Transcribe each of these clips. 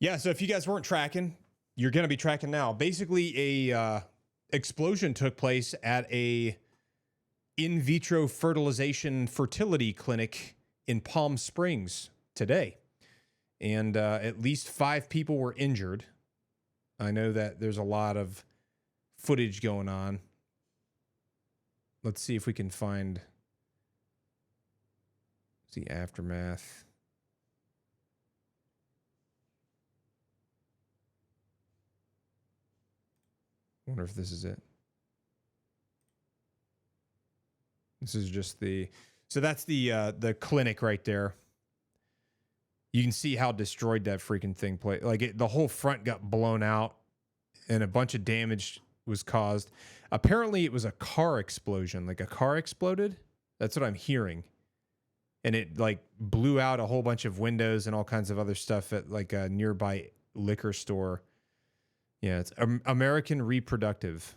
Yeah, so if you guys weren't tracking, you're going to be tracking now. Basically, a explosion took place at a in vitro fertilization fertility clinic in Palm Springs today. And at least 5 people were injured. I know that there's a lot of footage going on. Let's see if we can find the aftermath. Wonder if this is it. This is just so that's the clinic right there. You can see how destroyed that freaking thing played. Like the whole front got blown out and a bunch of damage was caused. Apparently it was a car explosion. Like a car exploded. That's what I'm hearing. And it like blew out a whole bunch of windows and all kinds of other stuff at like a nearby liquor store. Yeah, it's American Reproductive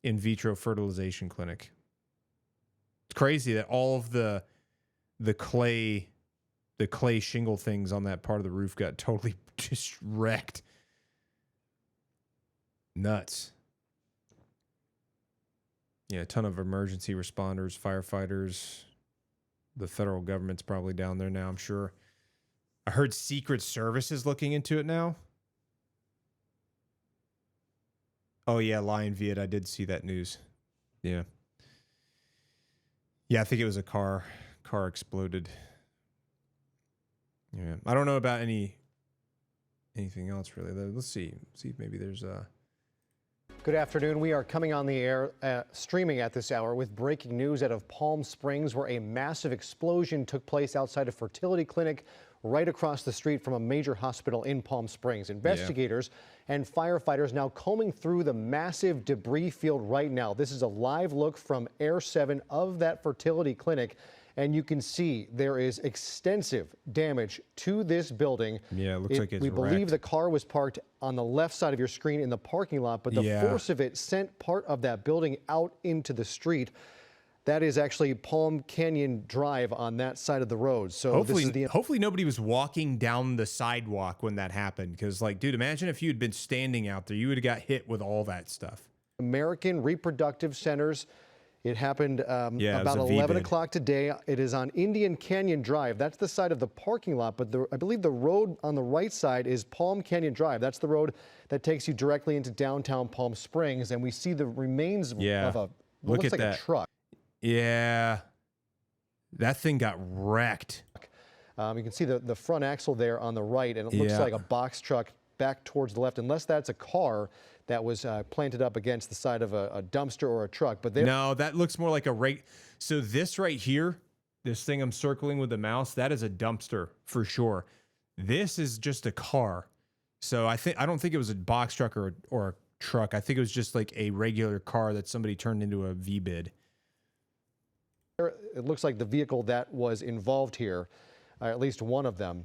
in vitro fertilization clinic. It's crazy that all of the clay shingle things on that part of the roof got totally just wrecked. Nuts. Yeah, a ton of emergency responders, firefighters. The federal government's probably down there now, I'm sure. I heard Secret Service is looking into it now. Oh, yeah, Lion Viet. I did see that news. Yeah. Yeah, I think it was a car. Car exploded. Yeah. I don't know about anything else, really. Let's see. See if maybe there's a... Good afternoon. We are coming on the air, streaming at this hour with breaking news out of Palm Springs, where a massive explosion took place outside a fertility clinic right across the street from a major hospital in Palm Springs. Investigators and firefighters now combing through the massive debris field right now. This is a live look from Air 7 of that fertility clinic. And you can see there is extensive damage to this building. Yeah, it looks like it's We believe wrecked. the car was parked on the left side of your screen in the parking lot, but the force of it sent part of that building out into the street. That is actually Palm Canyon Drive on that side of the road. So hopefully nobody was walking down the sidewalk when that happened. Because, like, dude, imagine if you had been standing out there, you would have got hit with all that stuff. American Reproductive Centers. It happened about 11 o'clock today. It is on Indian Canyon Drive. That's the side of the parking lot, but I believe the road on the right side is Palm Canyon Drive. That's the road that takes you directly into downtown Palm Springs, and we see the remains of what looks like a truck. Yeah, that thing got wrecked. You can see the front axle there on the right, and it looks like a box truck back towards the left, unless that's a car that was planted up against the side of a dumpster or a truck. But no, that looks more like a So this right here, this thing I'm circling with the mouse, that is a dumpster for sure. This is just a car. So I don't think it was a box truck or a truck. I think it was just like a regular car that somebody turned into a VBIED. It looks like the vehicle that was involved here, at least one of them,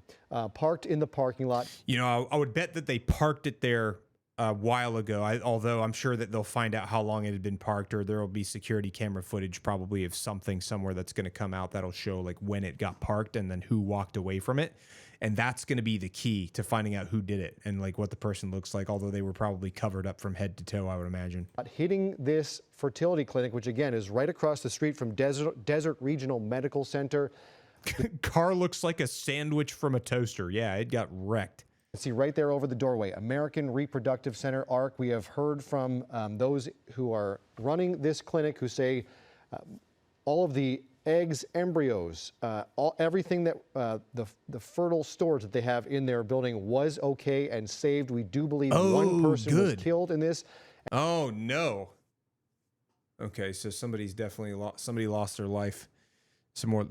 parked in the parking lot. You know, I would bet that they parked it there a while ago, although I'm sure that they'll find out how long it had been parked, or there will be security camera footage probably of something somewhere that's going to come out that'll show like when it got parked and then who walked away from it. And that's going to be the key to finding out who did it and like what the person looks like, although they were probably covered up from head to toe, I would imagine. Hitting this fertility clinic, which again is right across the street from Desert Regional Medical Center. Car looks like a sandwich from a toaster. Yeah, it got wrecked. See right there over the doorway, American Reproductive Center, ARC. We have heard from those who are running this clinic who say all of the eggs, embryos, everything that the fertile storage that they have in their building was okay and saved. We do believe one person was killed in this. Oh, no. Okay, so somebody's definitely somebody lost their life.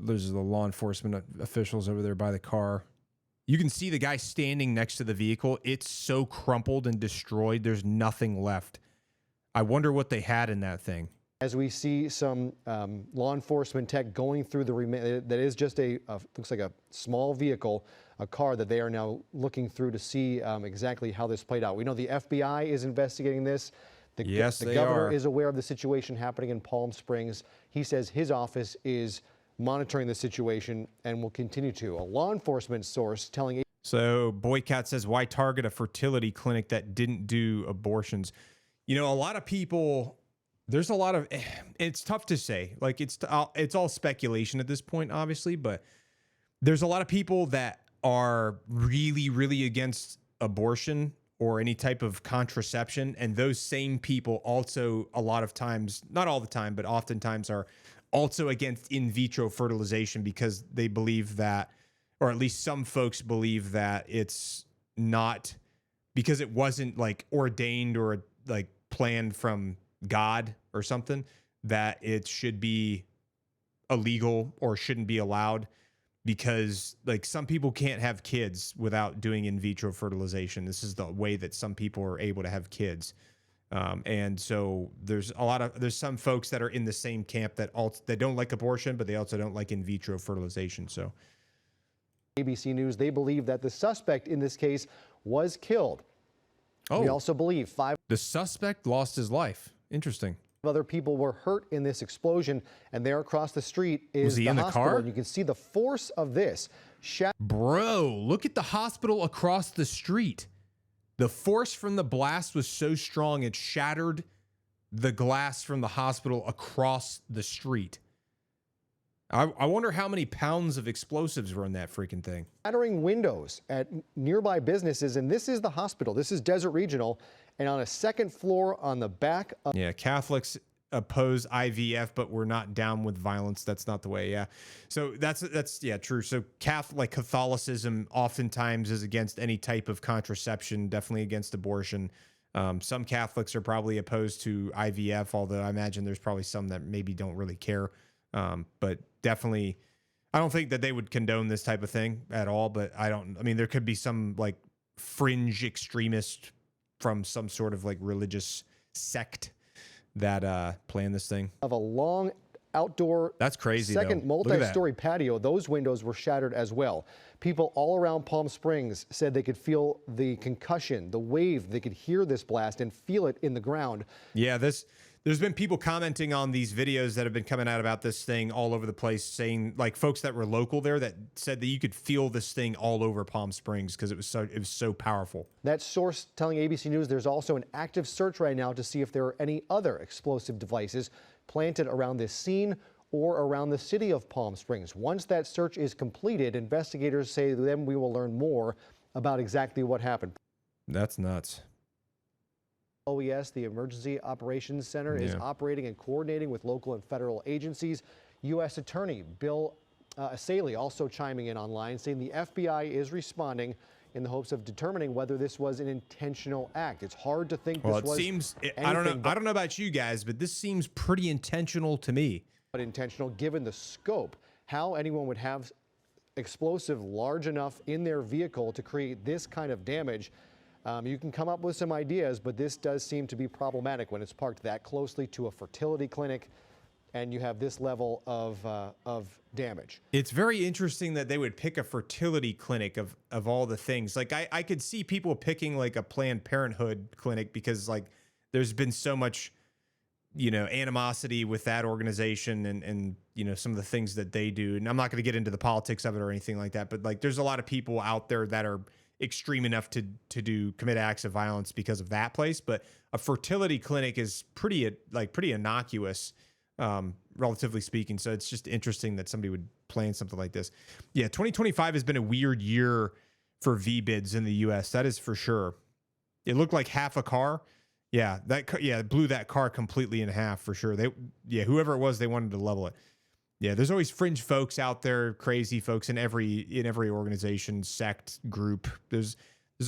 There's the law enforcement officials over there by the car. You can see the guy standing next to the vehicle. It's so crumpled and destroyed. There's nothing left. I wonder what they had in that thing. As we see some law enforcement tech going through that is just looks like a small vehicle, a car that they are now looking through to see exactly how this played out. We know the FBI is investigating this. The governor is aware of the situation happening in Palm Springs. He says his office is monitoring the situation and will continue to. A law enforcement source telling So Boycat says, why target a fertility clinic that didn't do abortions? You know, a lot of people, there's a lot of, it's tough to say. Like it's all speculation at this point, obviously, but there's a lot of people that are really, really against abortion or any type of contraception. And those same people also a lot of times, not all the time, but oftentimes are also against in vitro fertilization because they believe that, or at least some folks believe that it's not because it wasn't like ordained or like planned from God or something, that it should be illegal or shouldn't be allowed. Because like some people can't have kids without doing in vitro fertilization. This is the way that some people are able to have kids. And so there's some folks that are in the same camp that don't like abortion, but they also don't like in vitro fertilization. So ABC News, they believe that the suspect in this case was killed. Oh, we also believe the suspect lost his life. Interesting. other people were hurt in this explosion, and there across the street is he the in the hospital. car? And you can see the force of this. Bro, look at the hospital across the street. The force from the blast was so strong it shattered the glass from the hospital across the street. I wonder how many pounds of explosives were in that freaking thing. Shattering windows at nearby businesses, and this is the hospital. This is Desert Regional, and on a second floor on the back of... Yeah, Catholics oppose IVF, but we're not down with violence. That's not the way. Yeah, so that's yeah, true. So Catholicism oftentimes is against any type of contraception, definitely against abortion. Some Catholics are probably opposed to IVF, although I imagine there's probably some that maybe don't really care. But definitely, I don't think that they would condone this type of thing at all. But I mean, there could be some like fringe extremist from some sort of like religious sect that plan this thing. Of a long outdoor, that's crazy. Second multi-story patio, those windows were shattered as well. People all around Palm Springs said they could feel the concussion, the wave. They could hear this blast and feel it in the ground. Yeah, there's been people commenting on these videos that have been coming out about this thing all over the place, saying like folks that were local there that said that you could feel this thing all over Palm Springs because it was so powerful. That source telling ABC News there's also an active search right now to see if there are any other explosive devices planted around this scene or around the city of Palm Springs. Once that search is completed, investigators say then we will learn more about exactly what happened. That's nuts. OES, the Emergency Operations Center, is operating and coordinating with local and federal agencies. U.S. Attorney Bill Asaley also chiming in online, saying the FBI is responding in the hopes of determining whether this was an intentional act. It's hard to think this was I don't know about you guys, but this seems pretty intentional to me. But intentional given the scope. How anyone would have explosive large enough in their vehicle to create this kind of damage. You can come up with some ideas, but this does seem to be problematic when it's parked that closely to a fertility clinic and you have this level of damage. It's very interesting that they would pick a fertility clinic of all the things. Like I could see people picking like a Planned Parenthood clinic because like there's been so much, animosity with that organization and some of the things that they do. And I'm not going to get into the politics of it or anything like that, but like there's a lot of people out there that are extreme enough to commit acts of violence because of that place. But a fertility clinic is pretty innocuous, relatively speaking. So it's just interesting that somebody would plan something like this. Yeah, 2025 has been a weird year for VBIEDs in the U.S. That is for sure. It looked like half a car. Yeah, it blew that car completely in half for sure. Whoever it was, they wanted to level it. Yeah, there's always fringe folks out there, crazy folks in every organization, sect, group. There's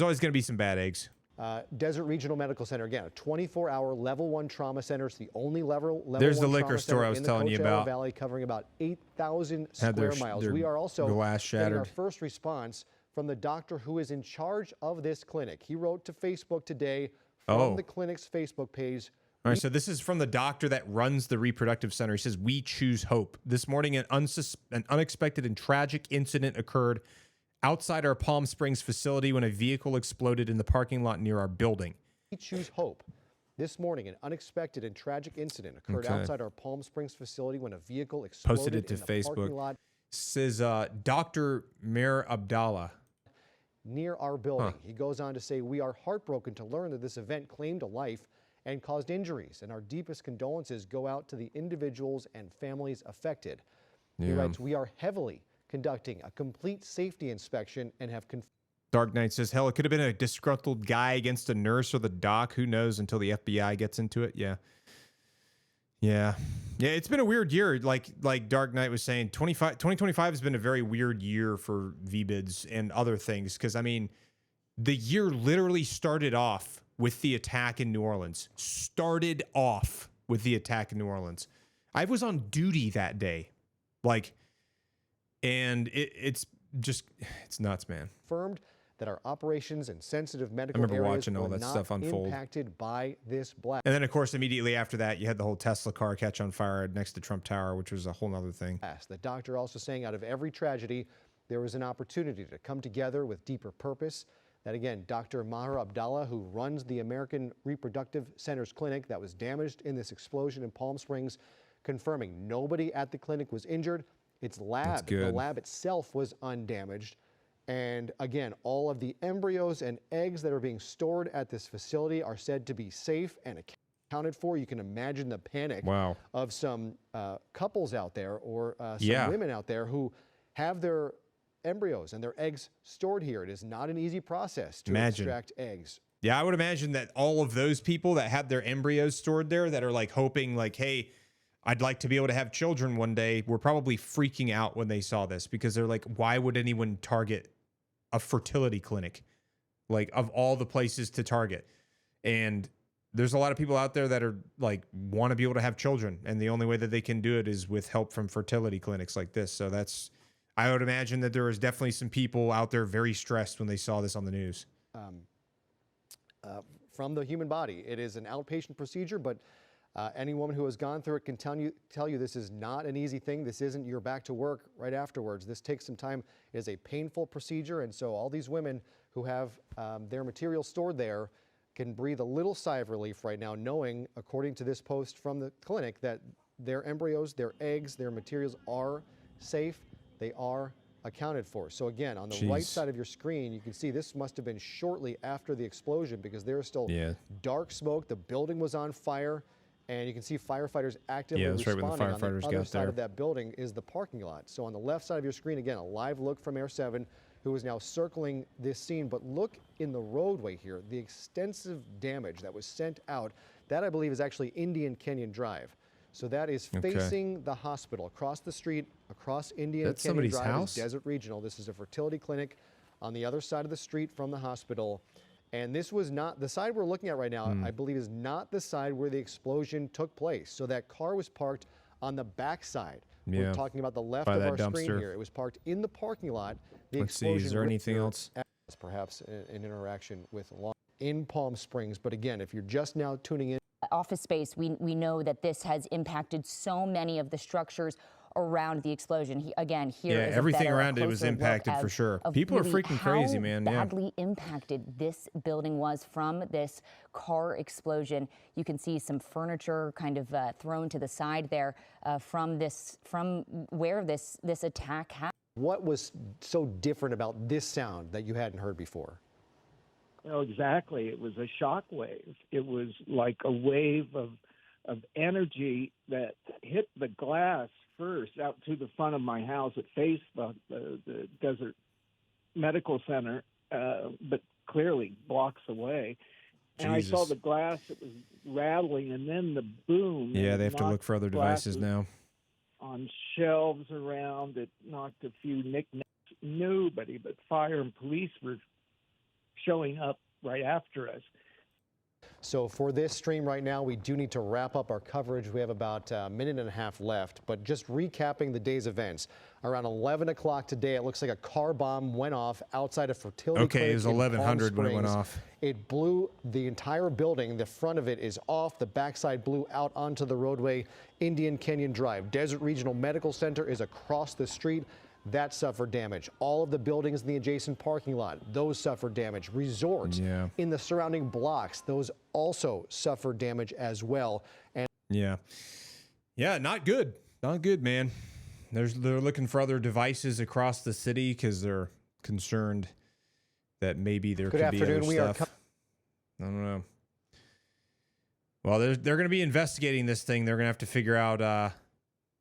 always going to be some bad eggs. Desert Regional Medical Center, again, a 24-hour level 1 trauma center. It's the only level There's 1 the liquor store I was telling you about. Valley, covering about 8,000 square miles. We are also glass shattered. getting our first response from the doctor who is in charge of this clinic. He wrote to Facebook today from the clinic's Facebook page. All right, so this is from the doctor that runs the reproductive center. He says, "We choose hope. This morning, an unexpected and tragic incident occurred outside our Palm Springs facility when a vehicle exploded in the parking lot near our building." We choose hope. This morning, an unexpected and tragic incident occurred outside our Palm Springs facility when a vehicle exploded Posted it to in the Facebook. parking lot. Says Dr. Mir Abdallah. near our building. He goes on to say, "We are heartbroken to learn that this event claimed a life and caused injuries, and our deepest condolences go out to the individuals and families affected." He writes, "We are heavily conducting a complete safety inspection and have Dark Knight says, hell, it could have been a disgruntled guy against a nurse or the doc. Who knows until the FBI gets into it. Yeah. Yeah. Yeah, it's been a weird year. Like Dark Knight was saying, 2025 has been a very weird year for VBIEDs and other things. Because, I mean, the year literally started off with the attack in New Orleans. I was on duty that day. And it's nuts, man. confirmed that our operations and sensitive medical I remember areas watching all were that not stuff unfold. impacted by this blast. And then, of course, immediately after that, you had the whole Tesla car catch on fire next to Trump Tower, which was a whole nother thing. The doctor also saying out of every tragedy, there was an opportunity to come together with deeper purpose. That again, Dr. Maher Abdallah, who runs the American Reproductive Centers clinic that was damaged in this explosion in Palm Springs, confirming nobody at the clinic was injured. Its lab, the lab itself was undamaged. And again, all of the embryos and eggs that are being stored at this facility are said to be safe and accounted for. You can imagine the panic of some couples out there or some women out there who have their embryos and their eggs stored here. It is not an easy process to extract eggs. Yeah, I would imagine that all of those people that had their embryos stored there that are like hoping like, hey, I'd like to be able to have children one day, were probably freaking out when they saw this because they're like, why would anyone target a fertility clinic, like of all the places to target? And there's a lot of people out there that are like, want to be able to have children. And the only way that they can do it is with help from fertility clinics like this. So I would imagine that there was definitely some people out there very stressed when they saw this on the news. From the human body, it is an outpatient procedure, but any woman who has gone through it can tell you this is not an easy thing. This isn't you're back to work right afterwards. This takes some time. It is a painful procedure. And so all these women who have their material stored there can breathe a little sigh of relief right now, knowing, according to this post from the clinic, that their embryos, their eggs, their materials are safe. They are accounted for. So again, on the right side of your screen, you can see this must have been shortly after the explosion because there is still dark smoke. The building was on fire. And you can see firefighters actively responding. Right when the firefighters on the other side of that building is the parking lot. So on the left side of your screen, again, a live look from Air 7, who is now circling this scene. But look in the roadway here, the extensive damage that was sent out. That, I believe, is actually Indian Canyon Drive. So that is facing the hospital. Across the street, across Indian Canyon Drive is Desert Regional. This is a fertility clinic on the other side of the street from the hospital. And this was not, the side we're looking at right now, I believe is not the side where the explosion took place. So that car was parked on the back side. We're talking about the left of our screen here. It was parked in the parking lot. Let's see, is there anything else? Perhaps an interaction with law in Palm Springs. But again, if you're just now tuning in. Office space, we know that this has impacted so many of the structures around the explosion. Here is everything around it was impacted for sure. People are freaking crazy, man. How badly impacted this building was from this car explosion. You can see some furniture kind of thrown to the side there from where this attack happened. What was so different about this sound that you hadn't heard before? Oh, exactly. It was a shock wave. It was like a wave of energy that hit the glass first out to the front of my house. It faced the Desert Medical Center, but clearly blocks away. And I saw the glass, it was rattling, and then the boom. Yeah, they have to look for other devices now. On shelves around, it knocked a few knickknacks. Nobody but fire and police were showing up right after us. So for this stream right now, we do need to wrap up our coverage. We have about a minute and a half left, but just recapping the day's events. Around 11 o'clock today, it looks like a car bomb went off outside of Fertility Clinic. It was 1100 when it went off. It blew the entire building. The front of it is off. The backside blew out onto the roadway. Indian Canyon Drive. Desert Regional Medical Center is across the street. That suffered damage. All of the buildings in the adjacent parking lot, those suffered damage. Resorts in the surrounding blocks, those also suffered damage as well. And not good. Not good, man. They're looking for other devices across the city because they're concerned that maybe there Good could be afternoon. other We are stuff. I don't know. Well, they're going to be investigating this thing. They're going to have to figure out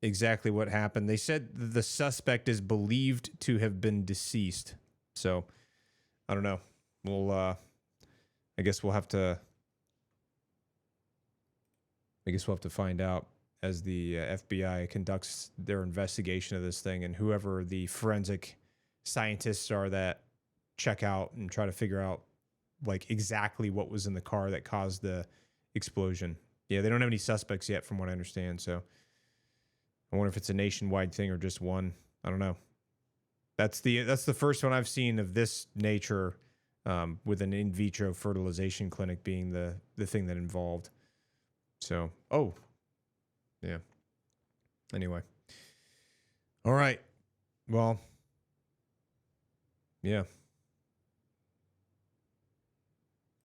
exactly what happened. They said the suspect is believed to have been deceased. So I don't know. We'll I guess we'll have to find out as the FBI conducts their investigation of this thing, and whoever the forensic scientists are that check out and try to figure out like exactly what was in the car that caused the explosion. Yeah, they don't have any suspects yet from what I understand, so I wonder if it's a nationwide thing or just one. I don't know. That's the first one I've seen of this nature, with an in vitro fertilization clinic being the thing that involved. So, yeah. Anyway. All right. Well, yeah.